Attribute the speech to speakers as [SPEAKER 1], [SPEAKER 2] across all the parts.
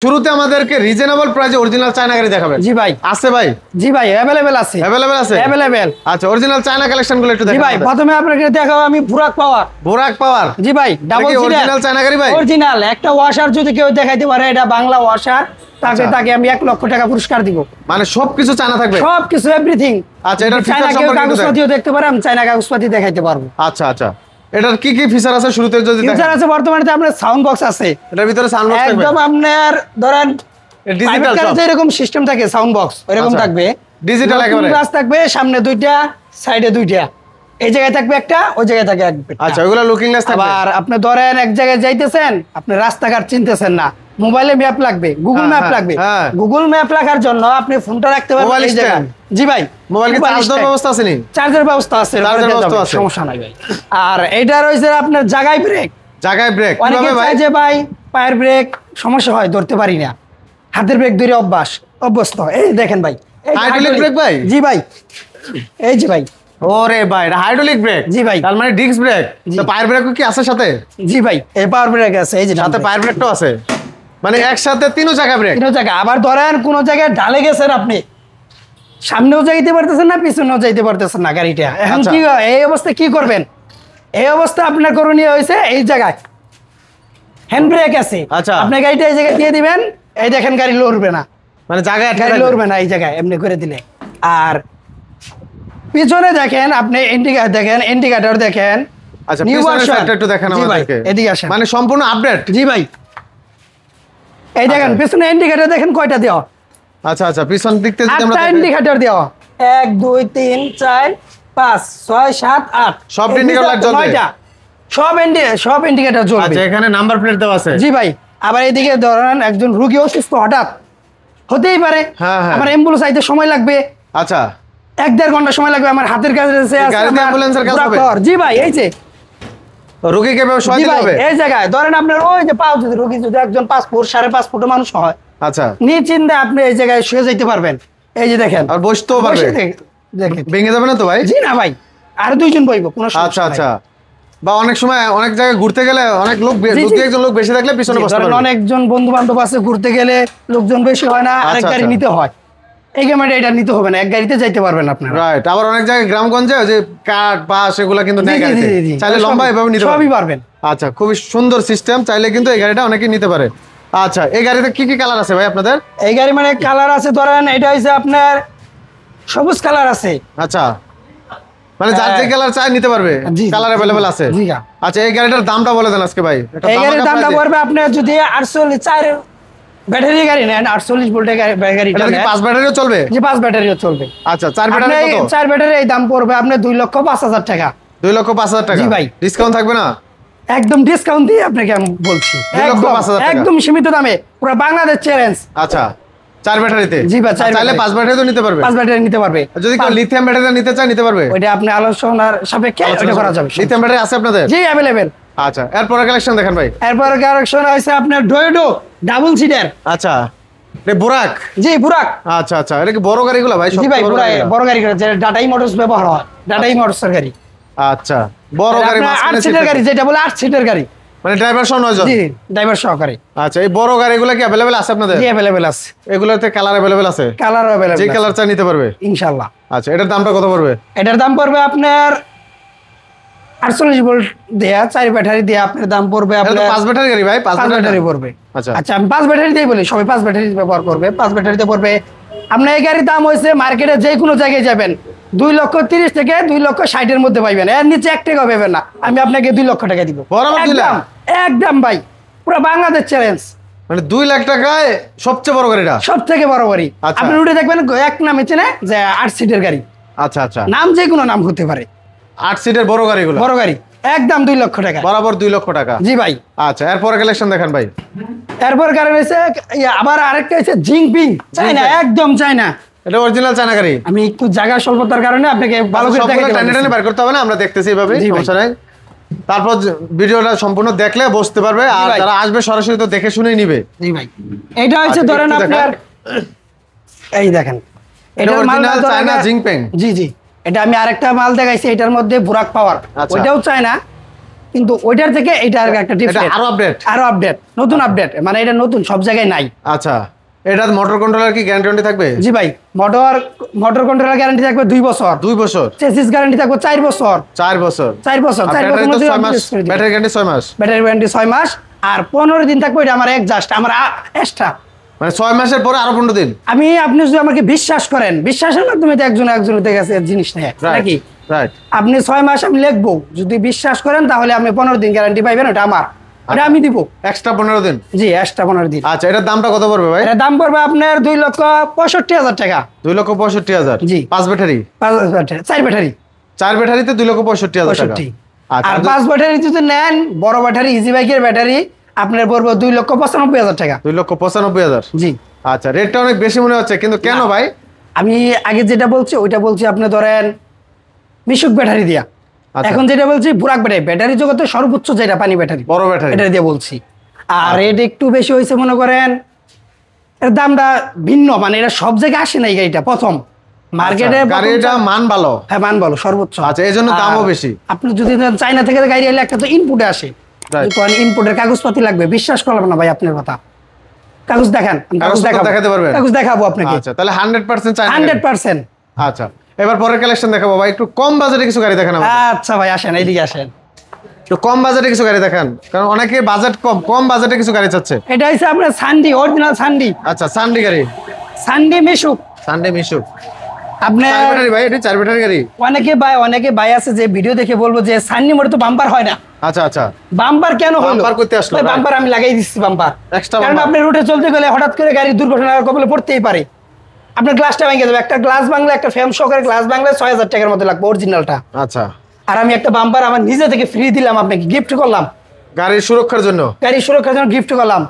[SPEAKER 1] শুরুতে আমাদেরকে রিজনেবল প্রাইসে অরিজিনাল চায়না গাড়ি দেখাবেন।
[SPEAKER 2] জি ভাই
[SPEAKER 1] আছে ভাই?
[SPEAKER 2] জি ভাই अवेलेबल আছে।
[SPEAKER 1] अवेलेबल আছে?
[SPEAKER 2] अवेलेबल।
[SPEAKER 1] আচ্ছা অরিজিনাল চায়না কালেকশনগুলো একটু দেখাবেন।
[SPEAKER 2] জি ভাই প্রথমে আপনাকে দেখাবো আমি বুরাক পাওয়ার।
[SPEAKER 1] বুরাক পাওয়ার?
[SPEAKER 2] জি ভাই ডাবল সিটার
[SPEAKER 1] অরিজিনাল চায়না গাড়ি ভাই?
[SPEAKER 2] অরিজিনাল একটা ওয়াশার যদি কেউ দেখাইতে পারে এটা বাংলা ওয়াশার তাকে আমি 1 লক্ষ টাকা পুরস্কার দিব।
[SPEAKER 1] মানে সবকিছু চায়না থাকবে?
[SPEAKER 2] সবকিছু এভরিথিং।
[SPEAKER 1] আচ্ছা এটার ফিচার
[SPEAKER 2] চায়না
[SPEAKER 1] সম্পর্কে
[SPEAKER 2] কাগজপত্রও দেখতে পারে, আমি চায়না কাগজপত্র দেখাইতে পারবো।
[SPEAKER 1] আচ্ছা আচ্ছা এটার কি কি ফিচার আছে শুরুতে যদি দেখেন?
[SPEAKER 2] ফিচার আছে বর্তমানে আপনার সাউন্ড বক্স আছে।
[SPEAKER 1] এটার ভিতরে সাউন্ড বক্স থাকবে?
[SPEAKER 2] একদম আপনার ধরেন
[SPEAKER 1] ডিজিটাল সব
[SPEAKER 2] এরকম সিস্টেম থাকে সাউন্ড বক্স এরকম থাকবে
[SPEAKER 1] ডিজিটাল একেবারে
[SPEAKER 2] গ্লাস থাকবে, সামনে দুইটা সাইডে দুইটা, এই জায়গায় থাকবে একটা ওই জায়গায় থাকবে একটা।
[SPEAKER 1] আচ্ছা ওগুলা লুকিং গ্লাস থাকবে।
[SPEAKER 2] আবার আপনি ধরেন এক জায়গায় যাইতেছেন, আপনি রাস্তাঘাট চিনতেছেন না, মোবাইলে ম্যাপ লাগবে, গুগল ম্যাপ লাগবে, গুগল ম্যাপ রাখার জন্য আপনি ফোনটা রাখতে পারবেন এই জায়গায়। জি ভাই
[SPEAKER 1] মোবাইল কি চার্জ দেওয়ার ব্যবস্থা আছে নি?
[SPEAKER 2] চার্জের ব্যবস্থা আছে,
[SPEAKER 1] চার্জের ব্যবস্থা আছে,
[SPEAKER 2] সমস্যা নাই ভাই। আর এইটা রইছে আপনার জায়গায় ব্রেক।
[SPEAKER 1] জায়গায় ব্রেক
[SPEAKER 2] কিভাবে ভাই? যে ভাই পায়ের ব্রেক সমস্যা হয়, ধরতে পারি না, হাতের ব্রেক ধরে অভ্যস্ত। এই দেখেন ভাই
[SPEAKER 1] হাইড্রোলিক ব্রেক ভাই?
[SPEAKER 2] জি ভাই এই যে ভাই।
[SPEAKER 1] ওরে ভাই এটা হাইড্রোলিক ব্রেক?
[SPEAKER 2] জি ভাই।
[SPEAKER 1] তার মানে ডিস্ক ব্রেক? তো পায়ের ব্রেক কি আছে সাথে?
[SPEAKER 2] জি ভাই এই পাওয়ার ব্রেক আছে, এই যে
[SPEAKER 1] সাথে পায়ের ব্রেকটাও আছে, মানে একসাথে তিনও জায়গা ব্রেক?
[SPEAKER 2] তিনও জায়গা। আবার ধরেন কোন জায়গায় ঢালে গেছেন আপনি, সামনেও যাইতে পারতেছেন না পিছনেও যাইতে পারতেছেন না গাড়িটা, এখন কি এই অবস্থা কি করবেন? এই অবস্থা আপনার করণীয় হয়েছে এই জায়গায় হ্যান্ড ব্রেক আছে।
[SPEAKER 1] আচ্ছা
[SPEAKER 2] আপনি গাড়িটা এই জায়গায় দিয়ে দিবেন, এই দেখেন গাড়ি লড়বে না,
[SPEAKER 1] মানে জায়গায়
[SPEAKER 2] গাড়ি লড়বে না এই জায়গায় এমনি করে দিলে। আর পিছনে দেখেন আপনি ইন্ডিকেটর দেখেন, ইন্ডিকেটর দেখেন।
[SPEAKER 1] আচ্ছা পিছনের সাইডটা একটু দেখেন আমাদেরকে,
[SPEAKER 2] এদিকে আসেন,
[SPEAKER 1] মানে সম্পূর্ণ আপডেট।
[SPEAKER 2] জি ভাই এই দেখেন পিছনে ইন্ডিকেটর দেখেন কয়টা দেওয়া।
[SPEAKER 1] আচ্ছা আচ্ছা পিছন দিক থেকে যদি
[SPEAKER 2] আমরা ইন্ডিকেটর দেওয়া 1 2 3 4 5 6 7 8
[SPEAKER 1] সব ইন্ডিকেটর লাইট জ্বলবে?
[SPEAKER 2] সব ইন্ডিকেটর জ্বলবে।
[SPEAKER 1] আচ্ছা এখানে নাম্বার প্লেট দেওয়া আছে?
[SPEAKER 2] জি ভাই। আবার এদিকে ধরেন একজন রোগী অসুস্থ হঠাৎ হতেই পারে, আমার অ্যাম্বুলেন্স আইতে সময় লাগবে।
[SPEAKER 1] আচ্ছা
[SPEAKER 2] 1-1.5 ঘন্টা সময় লাগবে, আমার হাতের কাছে আছে
[SPEAKER 1] গাড়িতে অ্যাম্বুলেন্সের কাজ হবে?
[SPEAKER 2] জি ভাই এই যে
[SPEAKER 1] রোগী কিভাবে শোয়া দিতে হবে?
[SPEAKER 2] এই জায়গায় ধরেন আপনার ওই যে পাও, যদি রোগী যদি একজন 5 ফুট 5.5 ফুট মানুষ হয়,
[SPEAKER 1] আচ্ছা
[SPEAKER 2] নিশ্চিন্তে আপনি এই জায়গায় শুয়ে যাইতে পারবেন। এই যে দেখেন আর
[SPEAKER 1] বসতেও পারবে,
[SPEAKER 2] দেখেন
[SPEAKER 1] ভেঙে যাবে না তো ভাই?
[SPEAKER 2] জি না ভাই, আর দুইজন বইবো কোনো সমস্যা।
[SPEAKER 1] আচ্ছা আচ্ছা বা অনেক সময় অনেক জায়গায় ঘুরতে গেলে অনেক লোক, দুই একজন লোক বেশি থাকলে পিছনে বসতে পারবে।
[SPEAKER 2] অনেকজন বন্ধু বান্ধব আছে, ঘুরতে গেলে লোকজন বেশি হয় না, আরেক গাড়ি নিতে হয়, এই গাড়িটা এটা নিতে হবে না, এক গাড়িতে যাইতে পারবেন আপনারা।
[SPEAKER 1] রাইট। আবার অনেক জায়গায় গ্রামগঞ্জে যে কাঠ বাঁশ এগুলা কিন্তু নেই গাড়িতে, চাইলে লম্বা এভাবে নিতে
[SPEAKER 2] সবই পারবেন।
[SPEAKER 1] আচ্ছা খুবই সুন্দর সিস্টেম, চাইলে কিন্তু এই গাড়িটা অনেকেই নিতে পারে। আচ্ছা এই গাড়িতে কি কি কালার আছে ভাই আপনাদের? এই
[SPEAKER 2] গাড়ি মানে কালার আছে ধরেন এটা হইছে আপনার সবুজ কালার আছে।
[SPEAKER 1] আচ্ছা মানে যার যে কালার চাই নিতে পারবে, কালার अवेलेबल আছে? জি। আচ্ছা এই গাড়িটার দামটা বলে দেন আজকে ভাই।
[SPEAKER 2] এই গাড়ির দামটা পড়বে আপনি যদি 48 ব্যাটারি গাড়ি নেন, 48 ভোল্টের গাড়ি,
[SPEAKER 1] এটা কি 5 ব্যাটারিও চলবে?
[SPEAKER 2] জি 5 ব্যাটারিও চলবে।
[SPEAKER 1] আচ্ছা 4 ব্যাটারি কত?
[SPEAKER 2] 4 ব্যাটারি এই দাম পড়বে আপনি 2,05,000 টাকা।
[SPEAKER 1] 2,05,000 টাকা?
[SPEAKER 2] জি ভাই।
[SPEAKER 1] ডিসকাউন্ট থাকবে না?
[SPEAKER 2] একদম ডিসকাউন্ট দিয়ে আপনাকে আমি বলছি,
[SPEAKER 1] 2,05,000 টাকা
[SPEAKER 2] একদম সীমিত দামে, পুরো বাংলাদেশ চ্যালেঞ্জ।
[SPEAKER 1] আচ্ছা 4 ব্যাটারিতে?
[SPEAKER 2] জি ভাই
[SPEAKER 1] চাইলে 5 ব্যাটারিও নিতে পারবে?
[SPEAKER 2] 5 ব্যাটারি নিতে পারবে।
[SPEAKER 1] যদি কেউ লিথিয়াম ব্যাটারি নিতে চায় নিতে পারবে?
[SPEAKER 2] ওইটা আপনি আলোচনার সাপেক্ষে ওটা করা যাবে।
[SPEAKER 1] লিথিয়াম ব্যাটারি আছে আপনাদের?
[SPEAKER 2] জি अवेलेबल।
[SPEAKER 1] আচ্ছা এরপর কালেকশন দেখেন ভাই।
[SPEAKER 2] এরপর কালেকশন আছে আপনার ডয়োডো ডাবল সিটার।
[SPEAKER 1] আচ্ছা এটা বুরাক?
[SPEAKER 2] জি বুরাক।
[SPEAKER 1] আচ্ছা আচ্ছা এটা কি বড় গাড়িগুলো ভাই?
[SPEAKER 2] জি ভাই বড় গাড়ি, যেটা টাটাই মোটরস ব্যবহার হয়, টাটাই মোটরসের গাড়ি।
[SPEAKER 1] আচ্ছা বড় গাড়ি,
[SPEAKER 2] 8 সিটার গাড়ি, যেটা বলে 8 সিটার গাড়ি,
[SPEAKER 1] মানে ড্রাইভার সহ 9 জন?
[SPEAKER 2] জি ড্রাইভার সহকারী।
[SPEAKER 1] আচ্ছা এই বড় গাড়িগুলো কি अवेलेबल আছে আপনাদের?
[SPEAKER 2] জি अवेलेबल আছে।
[SPEAKER 1] এগুলোতে কালার अवेलेबल আছে?
[SPEAKER 2] কালার अवेलेबल,
[SPEAKER 1] যে কালার চাই নিতে পারবে
[SPEAKER 2] ইনশাআল্লাহ।
[SPEAKER 1] আচ্ছা এটার দামটা কত পড়বে?
[SPEAKER 2] এটার দাম পড়বে আপনার 48 ভোল্ট দেয়া 4 ব্যাটারি দিয়ে আপনার দাম পড়বে আপনার
[SPEAKER 1] 5 ব্যাটারি গাড়ি ভাই? 5
[SPEAKER 2] ব্যাটারি পড়বে।
[SPEAKER 1] আচ্ছা
[SPEAKER 2] আচ্ছা আমি 5 ব্যাটারি দিয়ে বলি, সবাই 5 ব্যাটারি ব্যবহার করবে, 5 ব্যাটারিতে পড়বে আপনার এই গাড়ির দাম হইছে মার্কেটে যে কোনো জায়গায় যাবেন 2,30,000 থেকে 2,60,000 এর মধ্যে পাইবেন, এর নিচে 1 টাকাও পাবেন না। আমি আপনাকে 2 লক্ষ টাকা দিব একদম ভাই, পুরো বাংলাদেশ চ্যালেঞ্জ।
[SPEAKER 1] মানে 2 লাখ টাকায় সবচেয়ে বড় গাড়িটা?
[SPEAKER 2] সবথেকে বড় গাড়ি। আপনি উঠে দেখবেন এক নামে চেনে যে 8 সিটের গাড়ি।
[SPEAKER 1] আচ্ছা আচ্ছা
[SPEAKER 2] নাম যে কোনো নাম হতে পারে।
[SPEAKER 1] 8 সিটের বড় গাড়িগুলো?
[SPEAKER 2] বড় গাড়ি একদম 2 লক্ষ টাকা
[SPEAKER 1] বরাবর 2 লক্ষ টাকা?
[SPEAKER 2] জি ভাই।
[SPEAKER 1] আচ্ছা এরপর কালেকশন দেখেন ভাই।
[SPEAKER 2] এরপর কারণ হচ্ছে আবার আরেকটা হচ্ছে জিংপিং, চায়না, একদম চায়না।
[SPEAKER 1] এটা অরিজিনাল চায়না গাড়ি? আমি
[SPEAKER 2] একটু জায়গা স্বল্পতার কারণে আপনাকে ভালো করে দেখাতে
[SPEAKER 1] টানে বের করতে হবে না, আমরা দেখতেছি এইভাবে, সমস্যা নাই। তারপর ভিডিওটা সম্পূর্ণ দেখলে বুঝতে পারবে, আর যারা আসবে সরাসরি তো দেখে শুনেই নিবে।
[SPEAKER 2] জি ভাই। এটা হচ্ছে ধরেন আপনার এই দেখেন,
[SPEAKER 1] এটা অরিজিনাল চায়না জিংপিং।
[SPEAKER 2] জি জি। এটা আমি আরেকটা মাল দেখাইছি, এটার মধ্যে বুরাক পাওয়ার, ওইটাও চায়না কিন্তু ওইটার থেকে এটা আর একটা
[SPEAKER 1] এটা
[SPEAKER 2] ডিফারেন্ট, আরো আপডেট, নতুন আপডেট, মানে এটা নতুন, সব জায়গায় নাই।
[SPEAKER 1] আচ্ছা, এটার মোটর কন্ট্রোলার কি গ্যারান্টি থাকবে?
[SPEAKER 2] জি ভাই, মোটর কন্ট্রোলার গ্যারান্টি থাকবে 2 বছর,
[SPEAKER 1] 2 বছর।
[SPEAKER 2] চেসিস গ্যারান্টি থাকবে 4 বছর,
[SPEAKER 1] 4 বছর,
[SPEAKER 2] 4 বছর, 4
[SPEAKER 1] ব্যাটারি
[SPEAKER 2] বছর
[SPEAKER 1] তো
[SPEAKER 2] মধ্যে
[SPEAKER 1] 6 মাস, ব্যাটারি গ্যারান্টি 6 মাস,
[SPEAKER 2] ব্যাটারি গ্যারান্টি 6 মাস, আর 15 দিন থাকবে এটা আমার এক্সজাস্ট, আমার এক্সট্রা,
[SPEAKER 1] মানে 6 মাসের পরে আরো 15 দিন।
[SPEAKER 2] আপনি যদি আমাকে বিশ্বাস করেন, বিশ্বাসের মাধ্যমে তো একজনের কাছে জিনিস নেয় নাকি?
[SPEAKER 1] রাইট।
[SPEAKER 2] আপনি 6 মাস আমি লিখবো, যদি বিশ্বাস করেন তাহলে আপনি 15 দিন গ্যারান্টি পাইবেন, ওটা আমার, ওটা আমি দিব
[SPEAKER 1] এক্সট্রা 15 দিন।
[SPEAKER 2] জি, এক্সট্রা 15 দিন।
[SPEAKER 1] আচ্ছা, এটার দামটা কত পড়বে ভাই?
[SPEAKER 2] এটার দাম পড়বে আপনার 2,65,000 টাকা।
[SPEAKER 1] 2,65,000।
[SPEAKER 2] জি।
[SPEAKER 1] 5 ব্যাটারি?
[SPEAKER 2] 4 ব্যাটারি।
[SPEAKER 1] 4 ব্যাটারিতে 2,65,000 টাকা।
[SPEAKER 2] 65।
[SPEAKER 1] আচ্ছা,
[SPEAKER 2] আর 5 ব্যাটারি যদি নেন, বড় ব্যাটারি, ইজি বাইকের ব্যাটারি, আপনার পড়বে 2,95,000 টাকা।
[SPEAKER 1] 2,95,000।
[SPEAKER 2] জি।
[SPEAKER 1] আচ্ছা, রেটটা অনেক বেশি মনে হচ্ছে, কিন্তু কেন ভাই?
[SPEAKER 2] আমি আগে যেটা বলছি ওইটা বলছি আপনি ধরেন মিশুক ব্যাটারি দিয়া,
[SPEAKER 1] আচ্ছা।
[SPEAKER 2] এখন যেটা বলছি বুরাক ব্যাটারি, ব্যাটারি জগতে সর্বোচ্চ যেটা পানি ব্যাটারি,
[SPEAKER 1] বড় ব্যাটারি,
[SPEAKER 2] এটা দিয়ে বলছি। আর রেট একটু বেশি হয়েছে মনে করেন, এর দামটা ভিন্ন, মানে এটা সব জায়গায় আসে না এই গাড়িটা, প্রথম মার্কেটে।
[SPEAKER 1] গাড়িটা মান ভালো?
[SPEAKER 2] হ্যাঁ, মান ভালো, সর্বোচ্চ।
[SPEAKER 1] আচ্ছা, এই জন্য দামও বেশি।
[SPEAKER 2] আপনি যদি চায়না থেকে গাড়ি এলে একটা তো ইনপুটে আসে, ইনপুটের কাগজপাতি লাগবে, বিশ্বাস করলাম না ভাই আপনার কথা। কাগজ দেখান,
[SPEAKER 1] কাগজ দেখাতে পারবেন?
[SPEAKER 2] কাগজ দেখাবো আপনাকে।
[SPEAKER 1] আচ্ছা, তাহলে 100% চায়না?
[SPEAKER 2] 100%।
[SPEAKER 1] আচ্ছা, এবার পরের কালেকশন দেখাবো ভাই, একটু কম বাজেটে কিছু গাড়ি দেখান আমাদের।
[SPEAKER 2] আচ্ছা ভাই, আসেন এইদিকে আসেন,
[SPEAKER 1] একটু কম বাজেটে কিছু গাড়ি দেখান, কারণ অনেকে বাজেট কম বাজেটে কিছু গাড়ি চাচ্ছে।
[SPEAKER 2] এটা হচ্ছে আপনার সান্ডি, অরিজিনাল সান্ডি।
[SPEAKER 1] আচ্ছা, সান্ডি গাড়ি,
[SPEAKER 2] সান্ডি মিশুক,
[SPEAKER 1] সান্ডি মিশুক।
[SPEAKER 2] আপনার
[SPEAKER 1] 4 ব্যাটারি ভাই? এটা 4 ব্যাটারি গাড়ি?
[SPEAKER 2] অনেকে ভাই আছে যে ভিডিও দেখে বলবো যে সান্ডি মোটর তো বাম্পার হয় না।
[SPEAKER 1] আচ্ছা আচ্ছা,
[SPEAKER 2] বাম্পার কেন হলো?
[SPEAKER 1] বাম্পার করতে আসলো
[SPEAKER 2] ভাই, বাম্পার আমি লাগাই দিচ্ছি, বাম্পার
[SPEAKER 1] এক্সট্রা
[SPEAKER 2] কারণ আপনি রুটে চলতে গেলে হঠাৎ করে গাড়ি দুর্ঘটনার কবলে পড়তেই পারে, আপনার গ্লাসটা ভেঙে যাবে। একটা গ্লাস ভাঙলে, একটা ফ্রেম সহকারে গ্লাস ভাঙলে 6,000 টাকার মতো লাগবে অরিজিনালটা।
[SPEAKER 1] আচ্ছা,
[SPEAKER 2] আর আমি একটা বাম্পার আমার নিজে থেকে ফ্রি দিলাম, আপনাকে গিফট করলাম,
[SPEAKER 1] গাড়ির সুরক্ষার জন্য,
[SPEAKER 2] গাড়ি সুরক্ষার জন্য গিফট করলাম।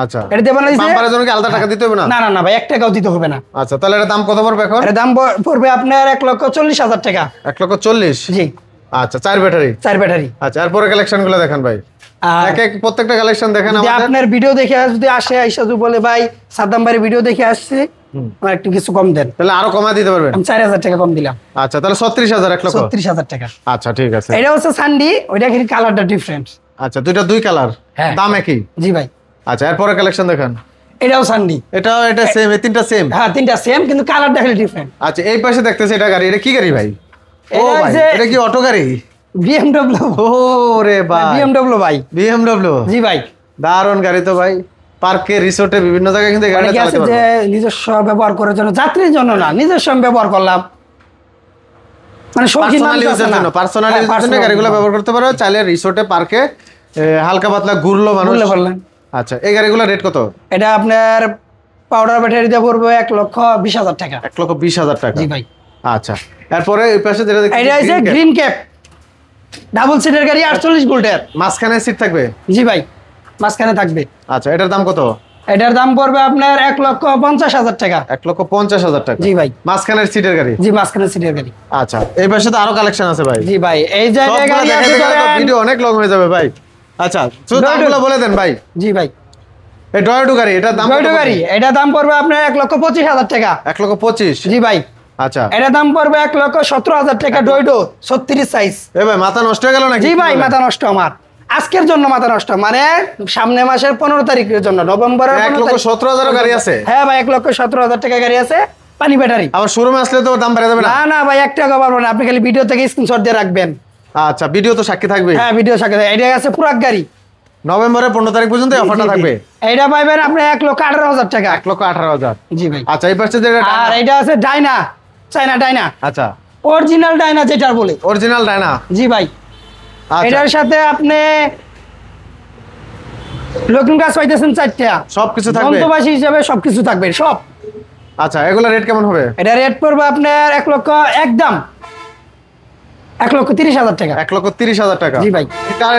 [SPEAKER 1] আচ্ছা,
[SPEAKER 2] এটা দেবেন না?
[SPEAKER 1] বাম্পারের জন্য কি আলাদা টাকা দিতে হবে না?
[SPEAKER 2] না না না ভাই, 1 টাকাও দিতে হবে না।
[SPEAKER 1] আচ্ছা, তাহলে এর দাম কত পড়বে এখন?
[SPEAKER 2] এর দাম পড়বে আপনার 1,40,000 টাকা।
[SPEAKER 1] 1,40,000?
[SPEAKER 2] জি।
[SPEAKER 1] আচ্ছা, 4 ব্যাটারি?
[SPEAKER 2] 4 ব্যাটারি।
[SPEAKER 1] আচ্ছা, আর পরে কালেকশন গুলো দেখান ভাই, প্রত্যেকটা কালেকশন দেখেন
[SPEAKER 2] যদি
[SPEAKER 1] আমাদের।
[SPEAKER 2] আপনার ভিডিও দেখে যদি আসে, আইসা যদি বলে ভাই সাদ্দাম ভাই ভিডিও দেখে আসছে, আমার একটু কিছু কম দেন,
[SPEAKER 1] তাহলে আরো কমা দিতে পারবেন।
[SPEAKER 2] আমি 4,000 টাকা কম দিলাম।
[SPEAKER 1] আচ্ছা, তাহলে 36,000,
[SPEAKER 2] 36,000 টাকা।
[SPEAKER 1] আচ্ছা, ঠিক আছে।
[SPEAKER 2] এটা হচ্ছে সান্ডি, ওইটা কিন্তু কালারটা ডিফারেন্ট।
[SPEAKER 1] আচ্ছা, দুই কালার,
[SPEAKER 2] হ্যাঁ।
[SPEAKER 1] দাম একই?
[SPEAKER 2] জি ভাই।
[SPEAKER 1] আচ্ছা, এরপরে কালেকশন দেখান।
[SPEAKER 2] এটাও সান্ডি,
[SPEAKER 1] এটা সেম, এই তিনটা সেম?
[SPEAKER 2] হ্যাঁ, তিনটা সেম, কিন্তু কালার দেখলে ডিফারেন্ট।
[SPEAKER 1] আচ্ছা, এই পাশে দেখতেছি এটা গাড়ি, এটা কি গাড়ি ভাই? ও
[SPEAKER 2] এটা
[SPEAKER 1] ভাই,
[SPEAKER 2] হচ্ছে
[SPEAKER 1] এটা কি অটো গাড়ি?
[SPEAKER 2] BMW।
[SPEAKER 1] ও রে ভাই,
[SPEAKER 2] BMW ভাই।
[SPEAKER 1] BMW?
[SPEAKER 2] জি ভাই।
[SPEAKER 1] দারুণ গাড়ি তো ভাই, পার্কে, রিসোর্টে, বিভিন্ন জায়গায় কিন্তু গাড়িটা
[SPEAKER 2] অনেকে আছে
[SPEAKER 1] চালাতে
[SPEAKER 2] যে
[SPEAKER 1] পারবে।
[SPEAKER 2] নিজস্ব ব্যবহার করার জন্য, যাত্রীর জন্য না, নিজস্ব আমি ব্যবহার করলাম, মানে শৌখিন
[SPEAKER 1] পার্সোনাল ইউজের জন্য, পার্সোনাল ইউজের জন্য গাড়িগুলো ব্যবহার করতে পারো, চাইলে রিসোর্টে, পার্কে হালকা পাতলা ঘুরলো মানুষ। আচ্ছা, এই গাড়িগুলো রেট কত?
[SPEAKER 2] এটা আপনার পাউডার ব্যাটারি দিয়ে পড়বে 1,20,000 টাকা।
[SPEAKER 1] 1,20,000 টাকা?
[SPEAKER 2] জি ভাই।
[SPEAKER 1] আচ্ছা, এরপরে এই পাশে যেটা দেখছি,
[SPEAKER 2] এটা হচ্ছে গ্রিন ক্যাপ, ডাবল সিটের গাড়ি, 48 ভোল্টের।
[SPEAKER 1] মাঝখানে সিট থাকবে?
[SPEAKER 2] জি ভাই, মাঝখানে থাকবে।
[SPEAKER 1] আচ্ছা, এটার দাম কত?
[SPEAKER 2] এটার দাম পড়বে আপনার 1,50,000 টাকা।
[SPEAKER 1] 1,50,000 টাকা?
[SPEAKER 2] জি ভাই।
[SPEAKER 1] মাঝখানের সিটের গাড়ি?
[SPEAKER 2] জি, মাঝখানের সিটের গাড়ি।
[SPEAKER 1] আচ্ছা, এই পাশে তো আরো কালেকশন আছে ভাই।
[SPEAKER 2] জি ভাই, এই জায়গায় গাড়ি আছে,
[SPEAKER 1] ভিডিও অনেক লং হয়ে যাবে ভাই। আচ্ছা, শুধু দামগুলো বলে দেন ভাই।
[SPEAKER 2] জি ভাই।
[SPEAKER 1] এই টয়োটা গাড়ি, এটার দাম কত?
[SPEAKER 2] গাড়ি, এটা দাম পড়বে আপনার 1,25,000 টাকা।
[SPEAKER 1] 1,25,000?
[SPEAKER 2] জি ভাই।
[SPEAKER 1] আচ্ছা,
[SPEAKER 2] এটা দাম পড়বে 1,17,000 টাকা। ডয়ডো 36 সাইজ।
[SPEAKER 1] এ ভাই, মাথা নষ্ট হয়ে গেল নাকি?
[SPEAKER 2] জি ভাই, মাথা নষ্ট আমার, আজকের জন্য মাথা নষ্ট, মানে সামনে মাসের 15 তারিখের জন্য, নভেম্বরের
[SPEAKER 1] 1,17,000 গাড়ি আছে?
[SPEAKER 2] হ্যাঁ ভাই, 1,17,000 টাকা গাড়ি আছে, পানি ব্যাটারি।
[SPEAKER 1] আবার শোরুমে আসলে তো দাম বেড়ে যাবে না?
[SPEAKER 2] না না ভাই, 1 টাকা পারবো না, আপনি খালি ভিডিও থেকে স্ক্রিনশট দিয়ে রাখবেন।
[SPEAKER 1] আচ্ছা, ভিডিও তো সাক্ষী থাকবে?
[SPEAKER 2] হ্যাঁ, ভিডিও সাথে। এটা আছে পুরাক গাড়ি,
[SPEAKER 1] নভেম্বরের 15 তারিখ পর্যন্ত অফারটা থাকবে।
[SPEAKER 2] এইটা পাইবেন আপনি 1,18,000 টাকা।
[SPEAKER 1] 1,18,000?
[SPEAKER 2] জি ভাই।
[SPEAKER 1] আচ্ছা, এই পাশে যেটা,
[SPEAKER 2] আর এটা আছে ডাইনা, চায়না ডাইনা।
[SPEAKER 1] আচ্ছা,
[SPEAKER 2] অরিজিনাল ডাইনা যেটা বলে।
[SPEAKER 1] Original Dyna?
[SPEAKER 2] জি ভাই।
[SPEAKER 1] আচ্ছা,
[SPEAKER 2] এটার সাথে আপনি লকিং গাছ পাইতেছেন 4টা,
[SPEAKER 1] সবকিছু থাকবে?
[SPEAKER 2] গন্তবাসী হিসাবে সবকিছু থাকবে, সব।
[SPEAKER 1] আচ্ছা, এগুলা রেট কেমন হবে?
[SPEAKER 2] এটা রেট পড়বে আপনার 1 লক্ষ, একদম 1,30,000 টাকা।
[SPEAKER 1] 1,30,000 টাকা?
[SPEAKER 2] জি ভাই।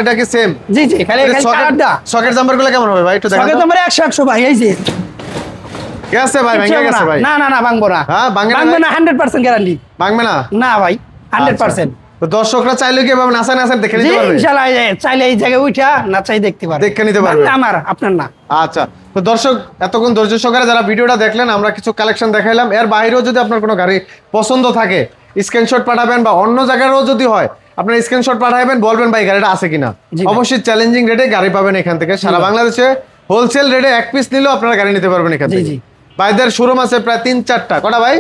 [SPEAKER 1] এটা কি সেম?
[SPEAKER 2] জি জি, খালি কালারটা।
[SPEAKER 1] সকেট জাম্পার গুলো কেমন হবে ভাই, একটু দেখান।
[SPEAKER 2] সকেট জাম্পার 100 ভাই, এই যে
[SPEAKER 1] গেছে ভাই, ভেঙে গেছে ভাই?
[SPEAKER 2] না না না, ভাঙবো না।
[SPEAKER 1] হ্যাঁ,
[SPEAKER 2] ভাঙবে না, 100% গ্যারান্টি।
[SPEAKER 1] ভাঙবে না?
[SPEAKER 2] না ভাই, 100%।
[SPEAKER 1] তো দর্শকরা চাইলে কি এভাবে নাচা দেখে
[SPEAKER 2] জি,
[SPEAKER 1] নিতে পারবে?
[SPEAKER 2] ইনশাআল্লাহ, চাইলে এই জায়গায় উঠা না চাই দেখতে পারবে,
[SPEAKER 1] দেখে নিতে পারবে।
[SPEAKER 2] আমার, আপনার না।
[SPEAKER 1] আচ্ছা, তো দর্শক এতক্ষণ ধৈর্য সহকারে যারা ভিডিওটা দেখলেন, আমরা কিছু কালেকশন দেখাইলাম। এর বাইরেও যদি আপনার কোনো গাড়ি পছন্দ থাকে, স্ক্রিনশট পাঠাবেন, বা অন্য জায়গায়ও যদি হয় আপনার স্ক্রিনশট পাঠাবেন, বলবেন ভাই গাড়িটা আছে কিনা। অবশ্যই চ্যালেঞ্জিং রেটে গাড়ি পাবেন এখান থেকে, সারা বাংলাদেশে হোলসেল রেটে এক পিস নিলেও আপনারা গাড়ি নিতে পারবেন এখান থেকে। ভাইদের শোরুম আছে প্রায় 3-4টা, কটা ভাই?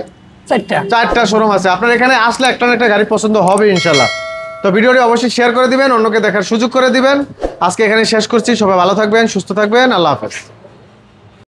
[SPEAKER 1] 4টা শোরুম আছে। আপনার এখানে আসলে একটা না একটা গাড়ি পছন্দ হবে ইনশাল্লাহ। তো ভিডিওটি অবশ্যই শেয়ার করে দিবেন, অন্যকে দেখার সুযোগ করে দিবেন। আজকে এখানে শেষ করছি, সবাই ভালো থাকবেন, সুস্থ থাকবেন, আল্লাহ হাফেজ।